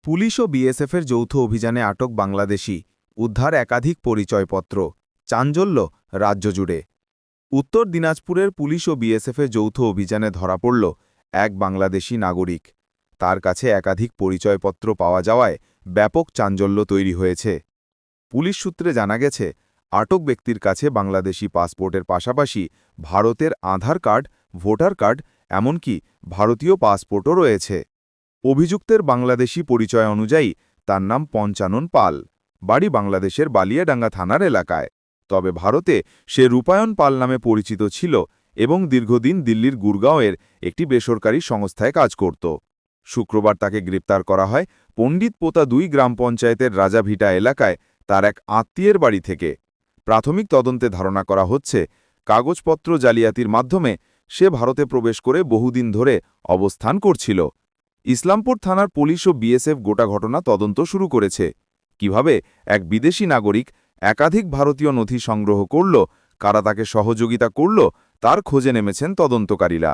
Police ও বিএসএফের যৌথ অভিযানে আটক বাংলাদেশি, উদ্ধার একাধিক পরিচয়পত্র, চাঞ্চল্য রাজ্য জুড়ে। উত্তর দিনাজপুরের পুলিশ ও বিএসএফের যৌথ অভিযানে ধরা পড়ল এক বাংলাদেশি নাগরিক। তার কাছে একাধিক পরিচয়পত্র পাওয়া যাওয়ায় ব্যাপক চাঞ্চল্য তৈরি হয়েছে। পুলিশ সূত্রে জানা গেছে, আটক ব্যক্তির কাছে বাংলাদেশি পাসপোর্টের পাশাপাশি ভারতের আধার কার্ড, ভোটার কার্ড, এমনকি ভারতীয় পাসপোর্টও রয়েছে। অভিযুক্তের বাংলাদেশি পরিচয় অনুযায়ী তার নাম পঞ্চানন পাল, বাড়ি বাংলাদেশের বালিয়াডাঙ্গা থানার এলাকায়। তবে ভারতে সে রূপায়ণ পাল নামে পরিচিত ছিল এবং দীর্ঘদিন দিল্লির গুরগাঁওয়ের একটি বেসরকারি সংস্থায় কাজ করত। শুক্রবার তাকে গ্রেপ্তার করা হয় পণ্ডিতপোতা ২ গ্রাম পঞ্চায়েতের রাজাভিটা এলাকায় তার এক আত্মীয়ের বাড়ি থেকে। প্রাথমিক তদন্তে ধারণা করা হচ্ছে, কাগজপত্র জালিয়াতির মাধ্যমে সে ভারতে প্রবেশ করে বহুদিন ধরে অবস্থান করছিল। ইসলামপুর থানার পুলিশ ও বিএসএফ গোটা ঘটনা তদন্ত শুরু করেছে। কিভাবে এক বিদেশি নাগরিক একাধিক ভারতীয় নথি সংগ্রহ করল, কারা তাকে সহযোগিতা করল, তার খোঁজে নেমেছেন তদন্তকারীরা।